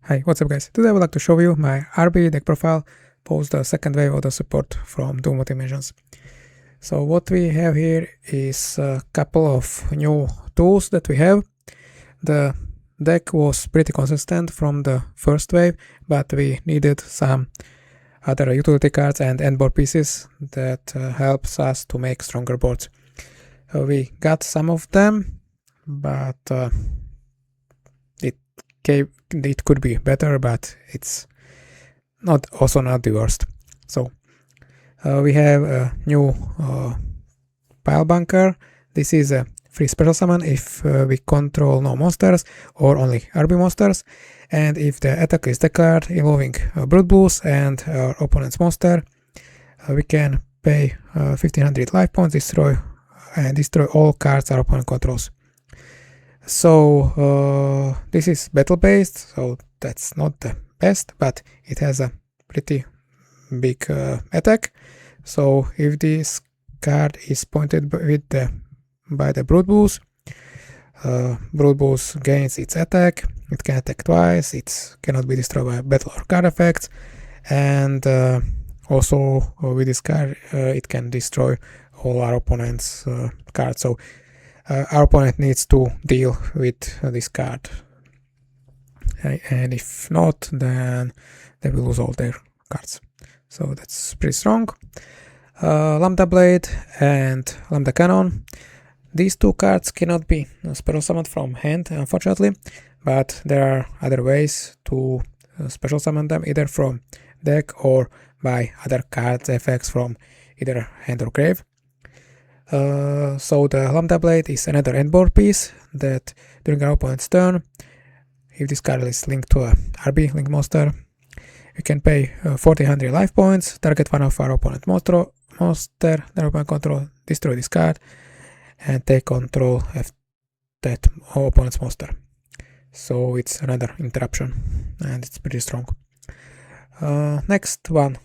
Hi, what's up guys? Today I would like to show you my RB deck profile post the second wave of the support from DOOD Dimensions. So what we have here is a couple of new tools that we have. The deck was pretty consistent from the first wave, but we needed some other utility cards and end board pieces that helps us to make stronger boards. We got some of them, but it could be better, but it's also not the worst. So we have a new pile bunker. This is a free special summon if we control no monsters or only RB monsters, and if the attack is declared involving Brute Boost and our opponent's monster, we can pay 1500 life points, destroy all cards our opponent controls. So this is battle based, so that's not the best, but it has a pretty big attack. So if this card is pointed by the Brute Boost, Brute Boost gains its attack. It can attack twice, it cannot be destroyed by battle or card effects, and also with this card it can destroy all our opponent's cards. So our opponent needs to deal with this card, and if not, then they will lose all their cards. So that's pretty strong. Lambda Blade and Lambda Cannon. These two cards cannot be special summoned from hand, unfortunately, but there are other ways to special summon them, either from deck or by other cards effects from either hand or grave. So the Lambda Blade is another end board piece that during our opponent's turn, if this card is linked to a RB link monster, we can pay 1400 life points, target one of our opponent's monster that our opponent control, destroy this card, and take control of that opponent's monster. So it's another interruption, and it's pretty strong. Next one,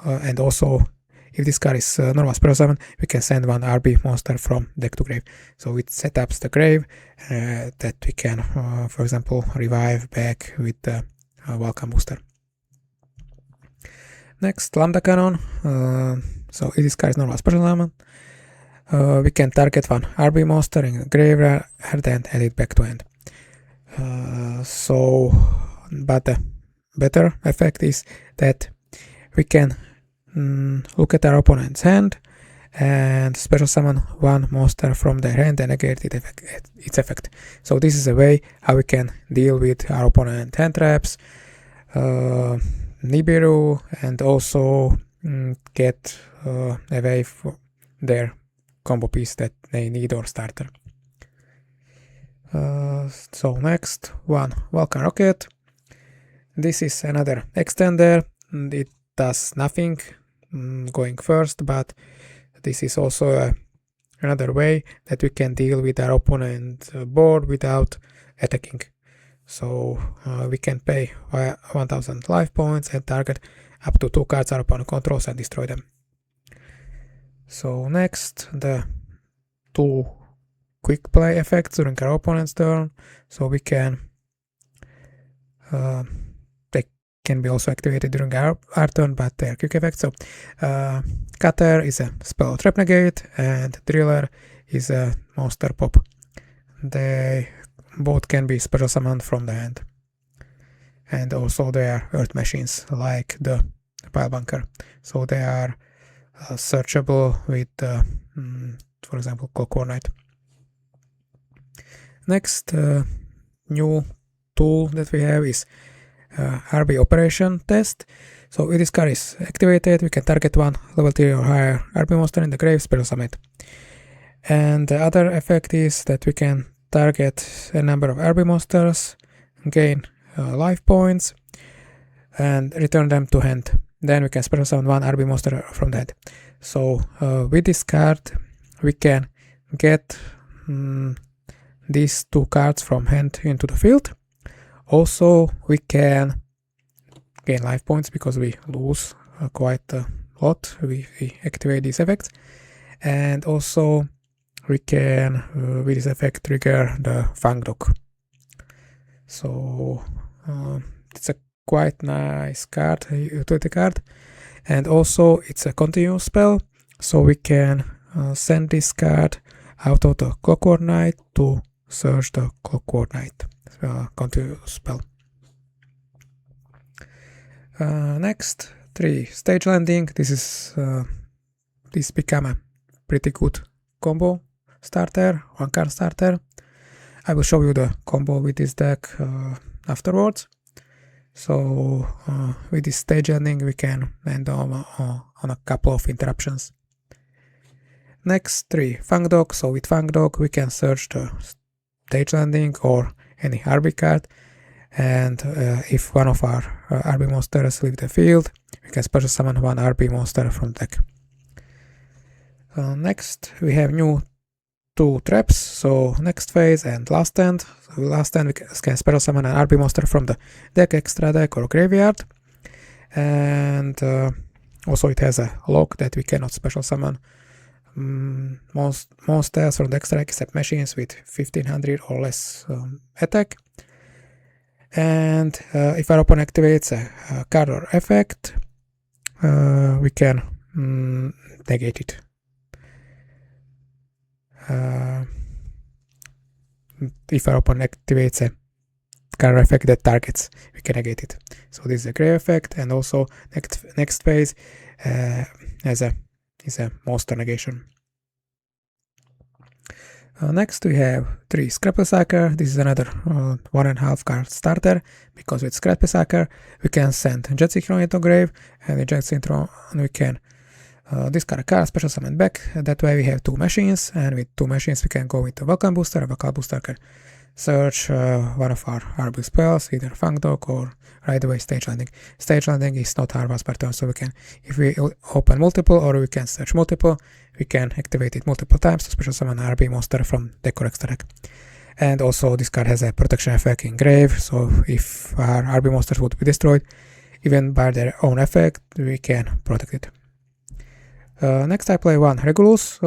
and also if this card is normal special summon, we can send one RB monster from deck to grave. So it setups the grave that we can, for example, revive back with the welcome booster. Next, Lambda Cannon. So if this card is normal special summon, we can target one RB monster in graveyard and add it back to hand. But the better effect is that we can look at our opponent's hand and special summon one monster from their hand and negate its effect. So this is a way how we can deal with our opponent's hand traps, Nibiru, and also get away from their combo piece that they need or starter. So next one, Vulcan Rocket. This is another extender. It does nothing going first, but this is also another way that we can deal with our opponent's board without attacking. So we can pay 1000 life points and target up to 2 cards our opponent controls and destroy them. So next, the 2 quick play effects during our opponent's turn. So we can they can be also activated during our turn, but they are quick effects. So Cutter is a spell trap negate, and Driller is a monster pop. They both can be special summoned from the hand, and also they are earth machines like the pile bunker. So they are searchable with, for example, Clockwork Knight. Next new tool that we have is RB Operation Test. So if this card is activated, we can target one level 3 or higher RB monster in the grave, special summon it. And the other effect is that we can target a number of RB monsters, gain life points, and return them to hand. Then we can special summon one RB monster from that. So with this card, we can get these 2 cards from hand into the field. Also, we can gain life points because we lose quite a lot. We activate these effects, and also we can with this effect trigger the Fang Dog. So it's a quite nice card, utility card, and also it's a continuous spell, so we can send this card out of the Clockwork Knight to search the Clockwork Knight. Continuous spell. Next, 3 stage landing. This become a pretty good combo starter, one card starter. I will show you the combo with this deck afterwards. So with this stage landing we can land on a couple of interruptions. Next, 3 Fang Dog. So with Fang Dog we can search the stage landing or any RB card, and if one of our RB monsters leave the field, we can special summon one RB monster from deck. Next we have new 2 traps, so next phase and last stand. So last stand we can special summon an RB monster from the deck, extra deck or graveyard, and also it has a lock that we cannot special summon most monsters from the extra deck except machines with 1500 or less attack. And if our opponent activates a card or effect, we can negate it. If our opponent activates a card or effect that targets, we can negate it. So this is a grave effect, and also next phase is a monster negation. Next we have 3 Scrap Sucker. This is another 1.5 card starter, because with Scrap Sucker we can send Jet Synchron into grave, and with Jet Synchron we can discard a card, special summon back. That way we have 2 machines, and with 2 machines we can go into Welcome Booster. Welcome Booster can search one of our RB spells, either Fang Dog or right away Stage Landing. Stage Landing is not hard once per turn, so we can, if we open multiple or we can search multiple, we can activate it multiple times to special summon an RB monster from deck or extra deck. And also this card has a protection effect in grave, so if our RB monsters would be destroyed, even by their own effect, we can protect it. Next I play 1 Regulus,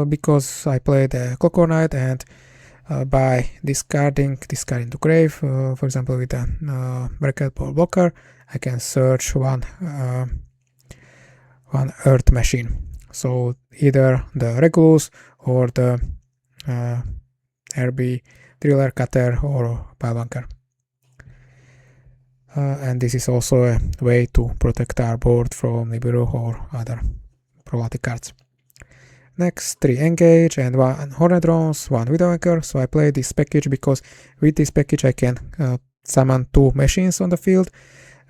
because I played the Clockwork Knight, and by discarding this card into grave, for example with a Bracket Ball blocker, I can search one Earth Machine. So either the Regulus or the RB Driller, Cutter or Pile Bunker. And this is also a way to protect our board from Nibiru or other problematic cards. Next, 3 Engage and 1 Hornet Drones, 1 Widowmaker. So I play this package because with this package I can summon 2 machines on the field,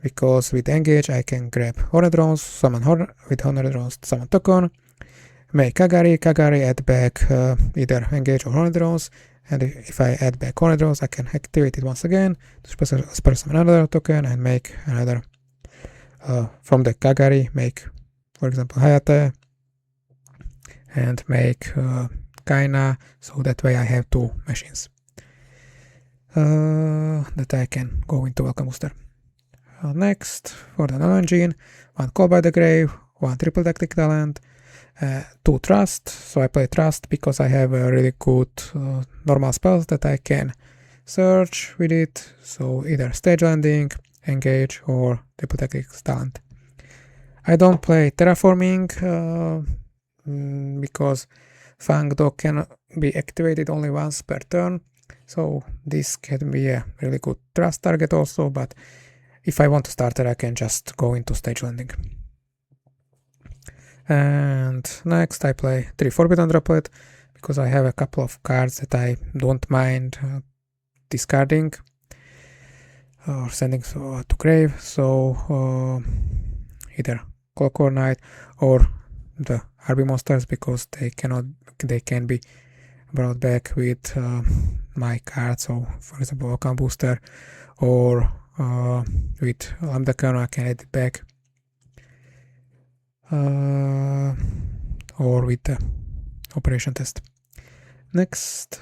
because with Engage I can grab Hornet Drones, summon with Hornet Drones, summon token, make Kagari, add back either Engage or Hornet Drones, and if I add back Hornet Drones I can activate it once again to special summon another token and make another from the Kagari, make for example Hayate, and make Kaina, so that way I have 2 machines that I can go into Welcome Booster. Next, for the non-engine, 1 Call by the Grave, 1 Triple Tactic Talent, 2 Trust. So I play Trust because I have a really good normal spells that I can search with it, so either Stage Landing, Engage or Triple Tactic Talent. I don't play Terraforming because Fang Dog can be activated only once per turn, so this can be a really good trust target also, but if I want to start it I can just go into Stage Landing. And next I play 3 Forbidden Droplet because I have a couple of cards that I don't mind discarding or sending to grave, so either Clockwork Knight or the RB monsters, because they can be brought back with my cards. So for example Welcome Booster, or with Lambda Kernel I can add it back, or with the Operation Test. Next,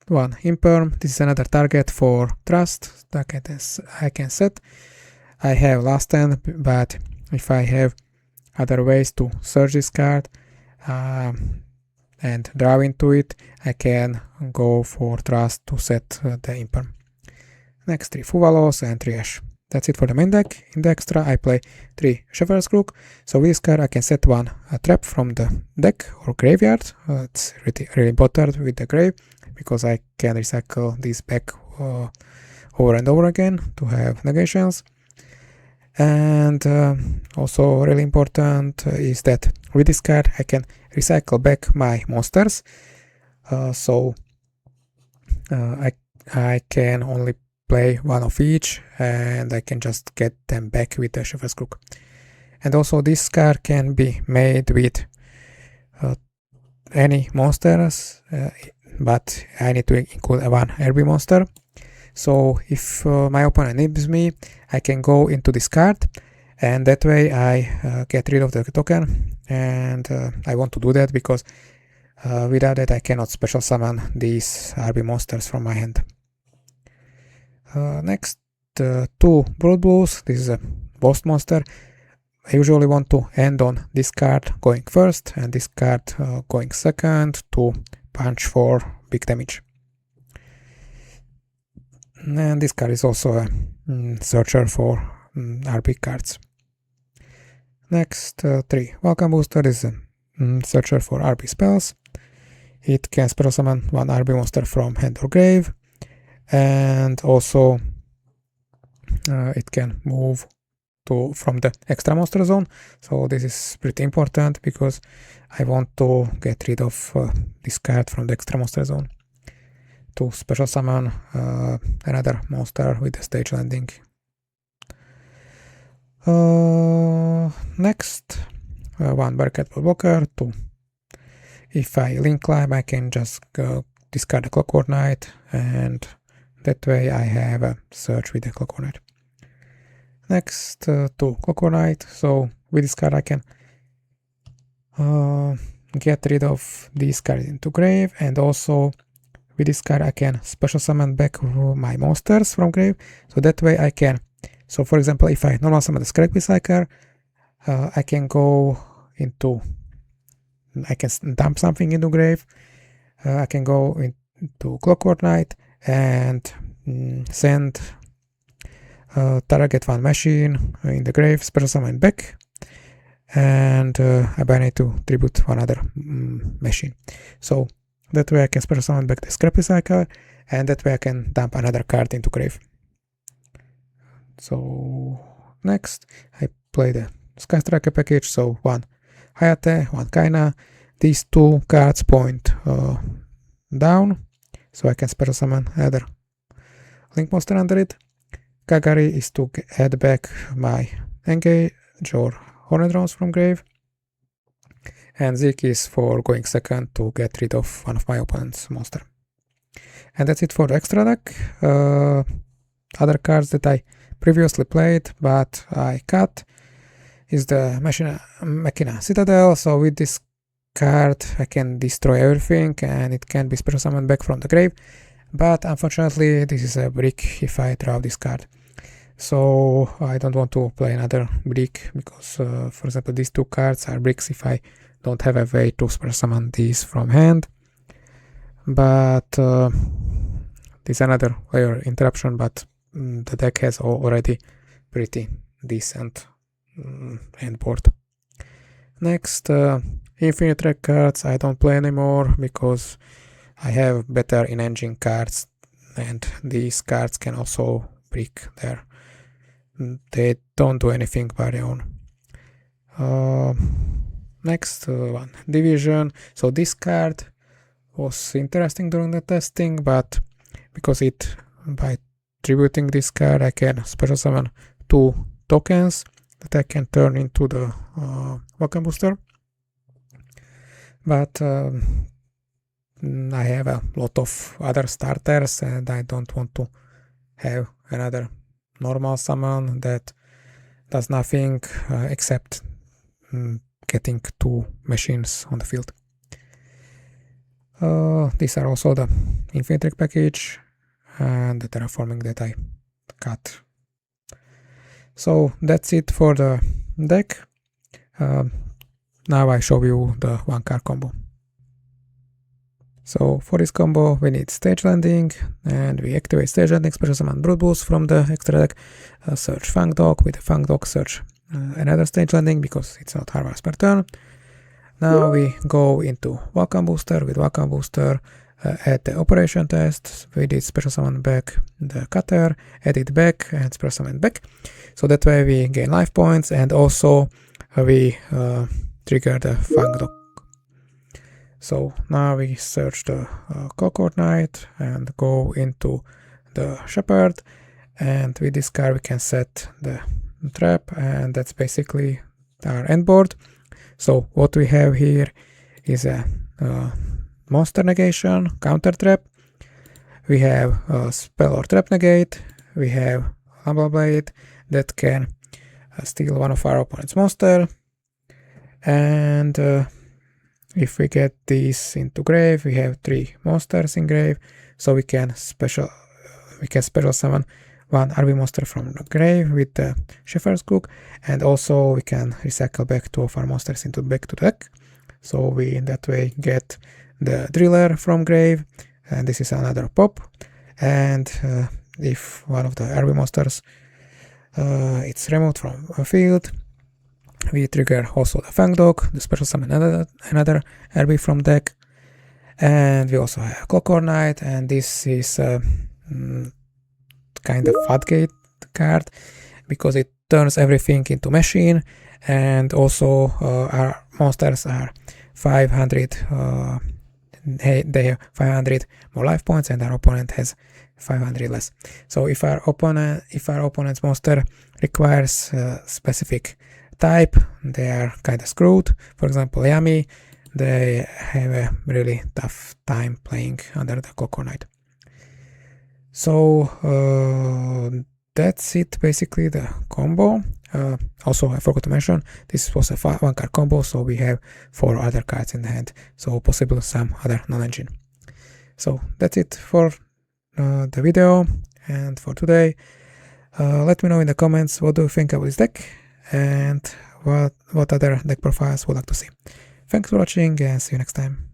1 Imperm. This is another target for Trust that I can set. I have last stand, but if I have other ways to search this card and draw into it, I can go for Trust to set the Imperm. Next 3 Fuvalos and 3 Ash. That's it for the main deck. In the extra I play 3 Shepherd's Crook. So with this card I can set one trap from the deck or graveyard. It's really important with the grave because I can recycle this back over and over again to have negations. And also really important is that with this card I can recycle back my monsters. So I can only play one of each and I can just get them back with the Shepherd's Crook. And also this card can be made with any monsters, but I need to include one RB monster. So if my opponent nibs me, I can go into this card and that way I get rid of the token, and I want to do that because without that I cannot special summon these RB monsters from my hand. Next, 2 Brood Blues. This is a boss monster. I usually want to end on this card going first and this card going second to punch for big damage. And this card is also a searcher for RB cards. Next, 3 Welcome Booster. This is a searcher for RB spells. It can special summon one RB monster from hand or grave, and also it can move from the extra monster zone. So this is pretty important because I want to get rid of this card from the extra monster zone to special summon another monster with the stage landing. Next, 1 Barricade Blocker. 2 If I link climb, I can just discard the Clockwork Knight, and that way I have a search with the Clockwork Knight. Next, 2 Clockwork Knight. So with this card I can get rid of this card into grave, and also with this card I can special summon back my monsters from grave. So that way I can, so for example, if I normal summon the Scrap Recycler, I can go into, I can dump something into grave, I can go into Clockwork Knight and send target one machine in the grave, special summon back, and I need to tribute one other machine. So that way I can special summon back the Scrap Recycler, and that way I can dump another card into grave. So next I play the Sky Striker package. So 1 Hayate, 1 Kaina. These 2 cards point down, so I can special summon another link monster under it. Kagari is to add back my Engage or Hornet Drones from grave, and Zik is for going second to get rid of one of my opponent's monster. And that's it for the extra deck. Other cards that I previously played but I cut is the Machina Citadel. So with this card I can destroy everything and it can be special summoned back from the grave, but unfortunately this is a brick if I draw this card. So I don't want to play another brick because for example these 2 cards are bricks if I don't have a way to special summon these from hand. But this is another layer interruption, but the deck has already pretty decent hand board. Next, Infinite Track cards I don't play anymore because I have better in-engine cards, and these cards can also brick there. They don't do anything by their own. Next one, Division. So this card was interesting during the testing, but because by tributing this card I can special summon 2 tokens that I can turn into the Welcome Booster. But I have a lot of other starters and I don't want to have another normal summon that does nothing except getting 2 machines on the field. These are also the Infinite Track package and the terraforming that I cut. So that's it for the deck. Now I show you the 1 card combo. So for this combo we need Stage Landing, and we activate Stage Landing, special summon Brute Boost from the extra deck, search Fang Dog, with the Fang Dog search another Stage Landing because it's not harvest per turn. Now we go into Welcome Booster. With Welcome Booster, add the operation test. We did special summon back the cutter, add it back, and special summon back. So that way we gain life points, and also we trigger the Fang Dog. So now we search the Cockord Knight and go into the Shepherd, and with this card we can set the trap, and that's basically our end board. So what we have here is a monster negation, counter trap. We have a spell or trap negate. We have Humble Blade that can steal one of our opponent's monster, and if we get these into grave, we have 3 monsters in grave, so we can special summon one RB monster from the grave with the Shepherd's Crook, and also we can recycle back 2 of our monsters back to the deck. So we in that way get the Driller from grave, and this is another pop. And if one of the RB monsters it's removed from a field, we trigger also the Fang Dog, the special summon another RB from deck, and we also have Cockord Knight, and this is kind of floodgate card because it turns everything into machine, and also our monsters are 500. They have 500 more life points, and our opponent has 500 less. So if our opponent's monster requires a specific type, they are kind of screwed. For example, Yami, they have a really tough time playing under the Cockord Knight. So that's it, basically the combo. Also, I forgot to mention, this was a 1-card combo, so we have 4 other cards in the hand, so possible some other non-engine. So that's it for the video and for today. Let me know in the comments what do you think about this deck, and what other deck profiles would like to see. Thanks for watching, and see you next time.